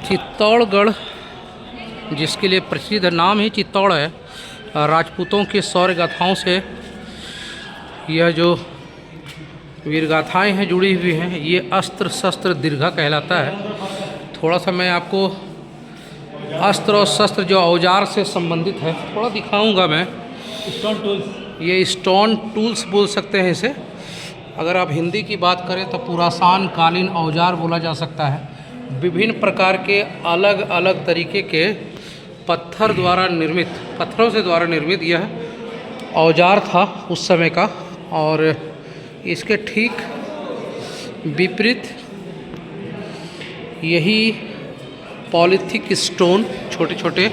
चित्तौड़गढ़, जिसके लिए प्रसिद्ध नाम ही चित्तौड़ है, राजपूतों की शौर्य गाथाओं से यह जो वीर गाथाएँ हैं जुड़ी हुई हैं, ये अस्त्र शस्त्र दीर्घा कहलाता है। थोड़ा सा मैं आपको अस्त्र और शस्त्र जो औजार से संबंधित है थोड़ा दिखाऊंगा मैं। स्टोन टूल्स, ये स्टोन टूल्स बोल सकते हैं इसे। अगर आप हिंदी की बात करें तो पुरासान कालीन औजार बोला जा सकता है। विभिन्न प्रकार के अलग अलग तरीके के पत्थरों से द्वारा निर्मित यह औजार था उस समय का। और इसके ठीक विपरीत यही पॉलीथिक स्टोन छोटे छोटे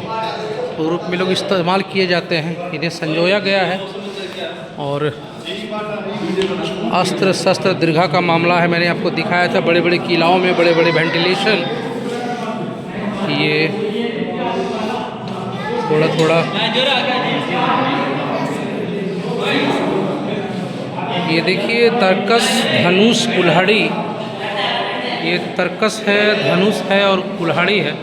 रूप में लोग इस्तेमाल किए जाते हैं, इन्हें संजोया गया है। और अस्त्र शस्त्र दीर्घा का मामला है, मैंने आपको दिखाया था बड़े बड़े किलाओं में बड़े बड़े वेंटिलेशन। ये थोड़ा ये देखिए तर्कस, धनुष, कुल्हाड़ी। ये तर्कस है, धनुष है और कुल्हाड़ी है।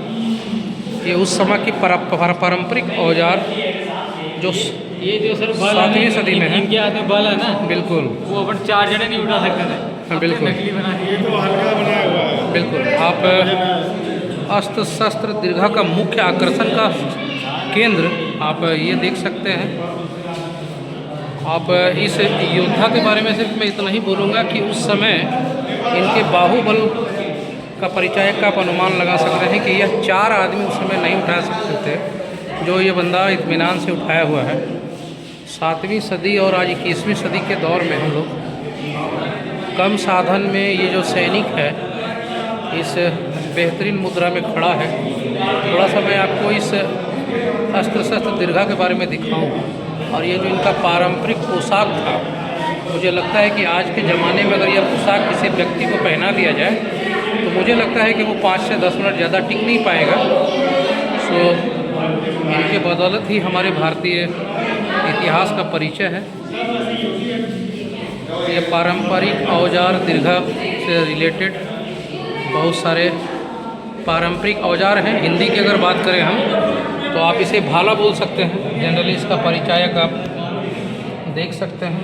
ये उस समय की पारंपरिक औजार जो ये जो सर बल 7वीं सदी में है। इनके हाथ में बल है ना, बिल्कुल, वो अपन 4 जने नहीं उठा सकते थे। हाँ, बिल्कुल। नकली बना दिए तो हल्का बनाया हुआ है। बिल्कुल। आप अस्त्र शस्त्र दीर्घा का मुख्य आकर्षण का केंद्र आप ये देख सकते हैं। आप इस योद्धा के बारे में सिर्फ मैं इतना ही बोलूँगा कि उस समय इनके बाहुबल का परिचय का आप अनुमान लगा सकते हैं कि यह 4 आदमी उस समय नहीं उठा सकते थे, जो ये बंदा इत्मीनान से उठाया हुआ है। 7वीं सदी और आज 21वीं सदी के दौर में हम लोग कम साधन में ये जो सैनिक है इस बेहतरीन मुद्रा में खड़ा है। थोड़ा सा मैं आपको इस अस्त्र शस्त्र दीर्घा के बारे में दिखाऊं। और ये जो इनका पारंपरिक पोशाक था, मुझे लगता है कि आज के ज़माने में अगर यह पोशाक किसी व्यक्ति को पहना दिया जाए तो मुझे लगता है कि वो 5 से 10 मिनट ज़्यादा टिक नहीं पाएगा। सो इनके बदौलत ही हमारे भारतीय इतिहास का परिचय है। ये पारंपरिक औजार दीर्घा से रिलेटेड बहुत सारे पारंपरिक औजार हैं। हिंदी की अगर बात करें हम तो आप इसे भाला बोल सकते हैं। जनरली इसका परिचायक आप देख सकते हैं।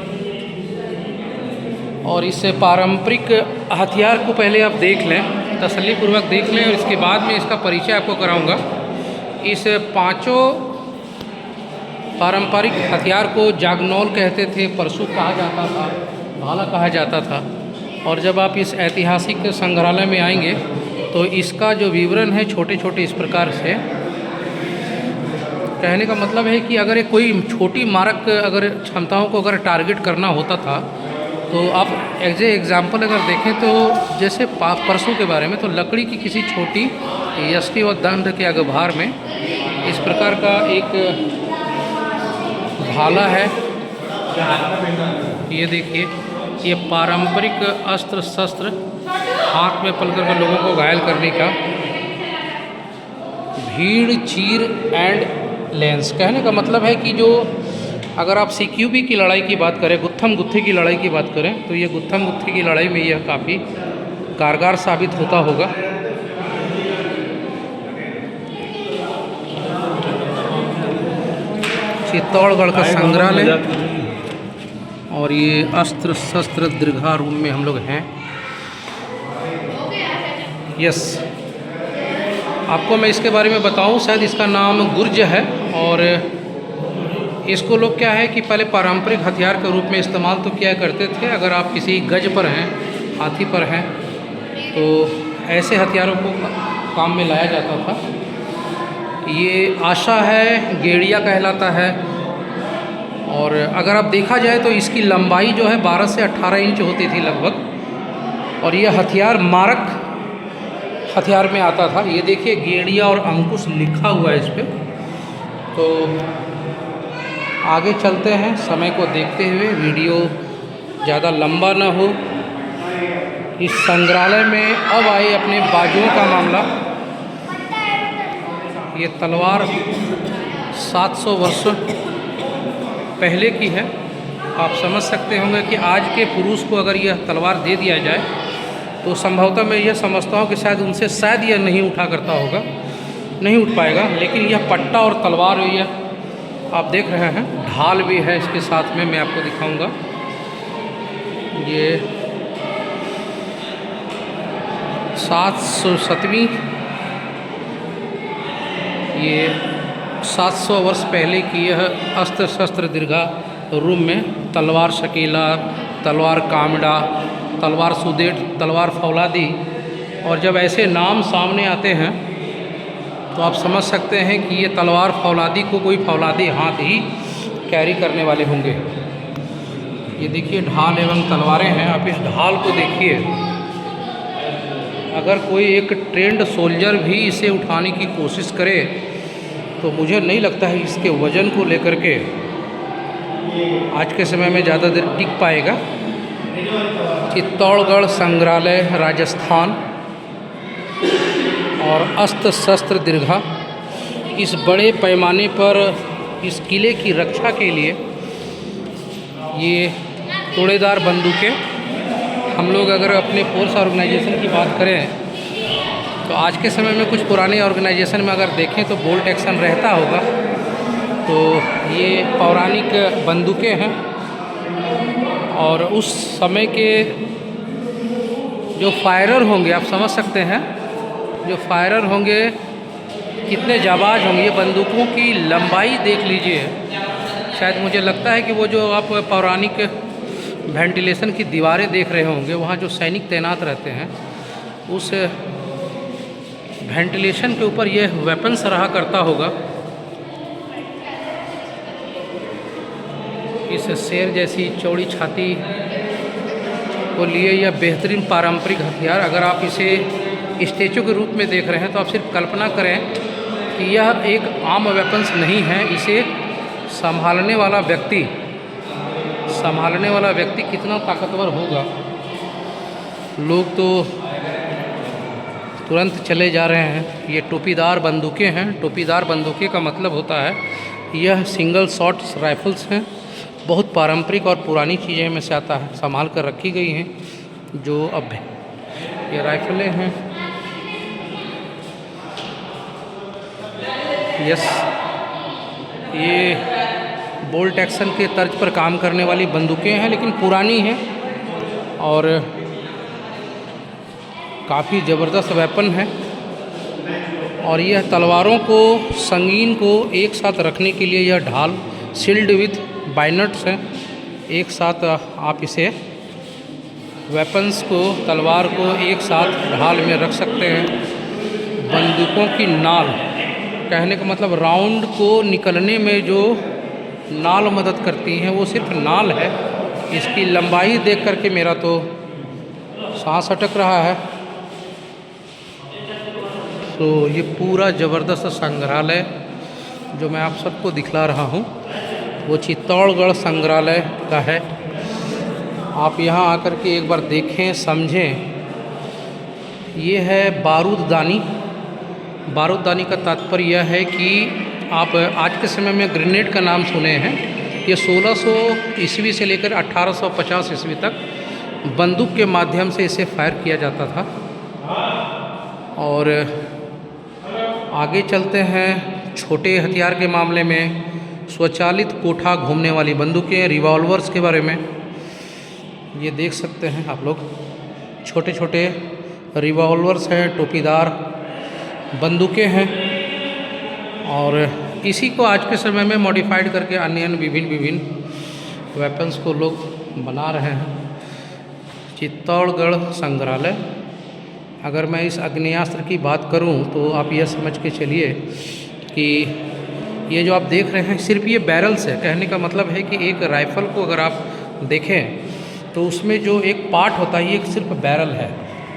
और इस पारंपरिक हथियार को पहले आप देख लें, तसल्लीपूर्वक देख लें, और इसके बाद में इसका परिचय आपको कराऊंगा। इस 5 पारंपरिक हथियार को जागनौल कहते थे, परशु कहा जाता था, भाला कहा जाता था। और जब आप इस ऐतिहासिक संग्रहालय में आएंगे तो इसका जो विवरण है छोटे छोटे इस प्रकार से। कहने का मतलब है कि अगर कोई छोटी मारक अगर क्षमताओं को अगर टारगेट करना होता था तो आप एग्जाम्पल अगर देखें तो जैसे परसों के बारे में, तो लकड़ी की किसी छोटी यष्टि व दंड के अगभार में इस प्रकार का एक भाला है। ये देखिए, ये पारंपरिक अस्त्र शस्त्र हाथ में पकड़ कर लोगों को घायल करने का भीड़, चीर एंड लेंस। कहने का मतलब है कि जो अगर आप CQB की लड़ाई की बात करें, गुत्थम गुत्थी की लड़ाई की बात करें, तो ये गुत्थम गुत्थी की लड़ाई में यह काफ़ी कारगर साबित होता होगा। चित्तौड़गढ़ का संग्रहालय और ये अस्त्र शस्त्र दीर्घा रूम में हम लोग हैं। यस, आपको मैं इसके बारे में बताऊं, शायद इसका नाम गुर्ज है। और इसको लोग क्या है कि पहले पारंपरिक हथियार के रूप में इस्तेमाल तो किया करते थे। अगर आप किसी गज पर हैं, हाथी पर हैं, तो ऐसे हथियारों को काम में लाया जाता था। ये आशा है, गेड़िया कहलाता है। और अगर आप देखा जाए तो इसकी लंबाई जो है 12 से 18 इंच होती थी लगभग। और ये हथियार मारक हथियार में आता था। ये देखिए, गेड़िया और अंकुश लिखा हुआ है इस पर। तो आगे चलते हैं समय को देखते हुए, वीडियो ज़्यादा लंबा ना हो। इस संग्रहालय में अब आए अपने बाजुओं का मामला। ये तलवार 700 वर्ष पहले की है। आप समझ सकते होंगे कि आज के पुरुष को अगर यह तलवार दे दिया जाए तो संभवतः मैं यह समझता हूँ कि शायद शायद यह नहीं उठा करता होगा, नहीं उठ पाएगा। लेकिन यह पट्टा और तलवार यह आप देख रहे हैं, ढाल भी है इसके साथ में, मैं आपको दिखाऊंगा। ये 707वीं, ये 700 वर्ष पहले की यह अस्त्र शस्त्र दीर्घा रूम में तलवार शकीला, तलवार कामड़ा, तलवार सुदेठ, तलवार फौलादी। और जब ऐसे नाम सामने आते हैं तो आप समझ सकते हैं कि ये तलवार फौलादी को कोई फौलादी हाथ ही कैरी करने वाले होंगे। ये देखिए ढाल एवं तलवारें हैं, आप इस ढाल को देखिए। अगर कोई एक ट्रेंड सोल्जर भी इसे उठाने की कोशिश करे तो मुझे नहीं लगता है इसके वज़न को लेकर के आज के समय में ज़्यादा देर टिक पाएगा। चित्तौड़गढ़ संग्रहालय राजस्थान और अस्त्र शस्त्र दीर्घा इस बड़े पैमाने पर इस किले की रक्षा के लिए ये तोड़ेदार बंदूकें, हम लोग अगर अपने फोर्स ऑर्गेनाइजेशन की बात करें तो आज के समय में कुछ पुराने ऑर्गेनाइजेशन में अगर देखें तो बोल्ट एक्शन रहता होगा। तो ये पौराणिक बंदूकें हैं और उस समय के जो फायरर होंगे, आप समझ सकते हैं जो फायरर होंगे कितने जाबाज होंगे। ये बंदूकों की लंबाई देख लीजिए। शायद मुझे लगता है कि वो जो आप पौराणिक वेंटिलेशन की दीवारें देख रहे होंगे, वहाँ जो सैनिक तैनात रहते हैं उस वेंटिलेशन के ऊपर यह वेपन्स रहा करता होगा। इस शेर जैसी चौड़ी छाती को लिए यह बेहतरीन पारंपरिक हथियार, अगर आप इसे स्टैचू के रूप में देख रहे हैं तो आप सिर्फ कल्पना करें कि यह एक आम वेपन्स नहीं है। इसे संभालने वाला व्यक्ति कितना ताकतवर होगा। लोग तो तुरंत चले जा रहे हैं। ये टोपीदार बंदूकें हैं। टोपीदार बंदूकें का मतलब होता है यह सिंगल शॉट राइफल्स हैं, बहुत पारंपरिक और पुरानी चीज़ें में से आता है, संभाल कर रखी गई हैं। जो अब ये राइफलें हैं, यस, ये बोल्ट एक्शन के तर्ज पर काम करने वाली बंदूकें हैं, लेकिन पुरानी हैं और काफ़ी ज़बरदस्त वेपन है। और यह तलवारों को संगीन को एक साथ रखने के लिए यह ढाल सील्ड विथ बाइनट्स है। एक साथ आप इसे वेपन्स को, तलवार को एक साथ ढाल में रख सकते हैं। बंदूकों की नाल, कहने का मतलब राउंड को निकलने में जो नाल मदद करती हैं वो सिर्फ नाल है। इसकी लंबाई देख करके मेरा तो सांस अटक रहा है। तो ये पूरा ज़बरदस्त संग्रहालय जो मैं आप सबको दिखला रहा हूँ वो चित्तौड़गढ़ संग्रहालय का है। आप यहाँ आकर के एक बार देखें, समझें। ये है बारूददानी। बारूददानी का तात्पर्य यह है कि आप आज के समय में ग्रेनेड का नाम सुने हैं। ये 1600 ईस्वी से लेकर 1850 ईस्वी तक बंदूक के माध्यम से इसे फायर किया जाता था। और आगे चलते हैं छोटे हथियार के मामले में, स्वचालित कोठा घूमने वाली बंदूकें, रिवॉल्वर्स के बारे में ये देख सकते हैं आप लोग। छोटे छोटे रिवॉल्वर्स हैं, टोपीदार बंदूकें हैं। और इसी को आज के समय में मॉडिफाइड करके अन्य विभिन्न वेपन्स को लोग बना रहे हैं। चित्तौड़गढ़ संग्रहालय, अगर मैं इस आग्नेयास्त्र की बात करूं तो आप यह समझ के चलिए कि ये जो आप देख रहे हैं सिर्फ ये बैरल्स है। कहने का मतलब है कि एक राइफ़ल को अगर आप देखें तो उसमें जो एक पार्ट होता है ये सिर्फ बैरल है।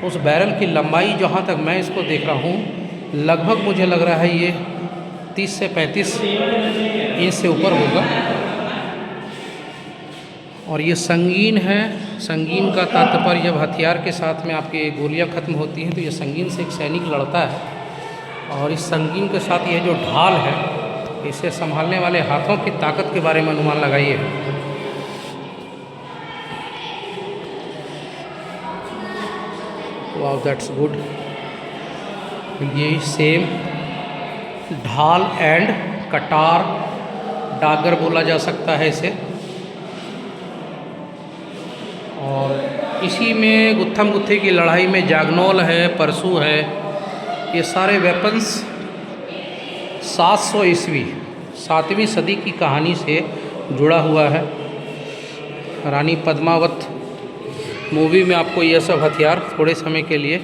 उस बैरल की लंबाई जहाँ तक मैं इसको देख रहा हूँ लगभग मुझे लग रहा है ये 30 से 35 इंच से ऊपर होगा। और ये संगीन है। संगीन का तात्पर्य जब हथियार के साथ में आपके गोलियां ख़त्म होती हैं तो ये संगीन से एक सैनिक लड़ता है। और इस संगीन के साथ ये जो ढाल है, इसे संभालने वाले हाथों की ताकत के बारे में अनुमान लगाइए। Wow, that's good. ये सेम ढाल एंड कटार डागर बोला जा सकता है इसे। और इसी में गुत्थम गुत्थी की लड़ाई में जागनौल है, परसू है, ये सारे वेपन्स 700 ईस्वी 7वीं सदी की कहानी से जुड़ा हुआ है। रानी पद्मावत मूवी में आपको यह सब हथियार थोड़े समय के लिए,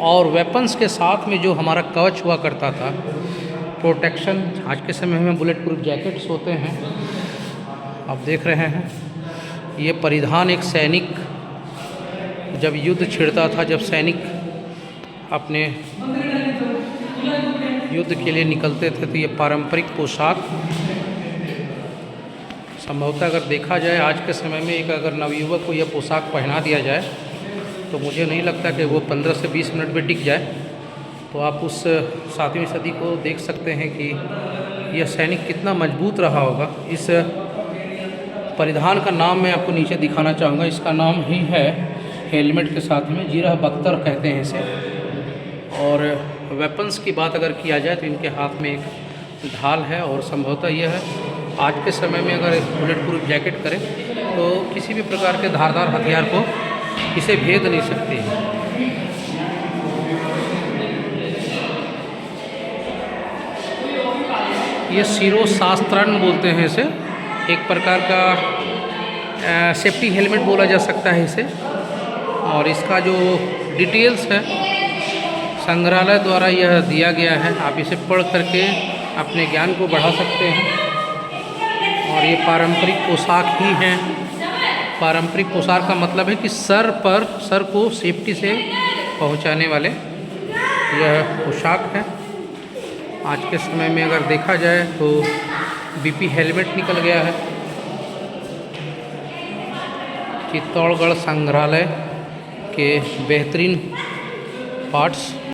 और वेपन्स के साथ में जो हमारा कवच हुआ करता था, प्रोटेक्शन। आज के समय में बुलेट प्रूफ जैकेट्स होते हैं, आप देख रहे हैं। ये परिधान एक सैनिक जब युद्ध छिड़ता था, जब सैनिक अपने युद्ध के लिए निकलते थे, तो ये पारंपरिक पोशाक संभवतः अगर देखा जाए आज के समय में एक अगर नवयुवक को यह पोशाक पहना दिया जाए तो मुझे नहीं लगता कि वो 15 से 20 मिनट में टिक जाए। तो आप उस 7वीं सदी को देख सकते हैं कि यह सैनिक कितना मजबूत रहा होगा। इस परिधान का नाम मैं आपको नीचे दिखाना चाहूँगा। इसका नाम ही है हेलमेट के साथ में जीरा बख्तर कहते हैं इसे। और वेपन्स की बात अगर किया जाए तो इनके हाथ में एक ढाल है, और संभवतः यह है आज के समय में अगर बुलेट प्रूफ जैकेट करें तो किसी भी प्रकार के धारदार हथियार को इसे भेद नहीं सकती है। ये शिरोशास्त्रन बोलते हैं इसे, एक प्रकार का सेफ्टी हेलमेट बोला जा सकता है इसे। और इसका जो डिटेल्स है संग्रहालय द्वारा यह दिया गया है, आप इसे पढ़ करके अपने ज्ञान को बढ़ा सकते हैं। और ये पारंपरिक पोशाक ही हैं। पारंपरिक पोशाक का मतलब है कि सर को सेफ्टी से पहुंचाने वाले यह पोशाक है। आज के समय में अगर देखा जाए तो बीपी हेलमेट निकल गया है। चित्तौड़गढ़ संग्रहालय के बेहतरीन पार्ट्स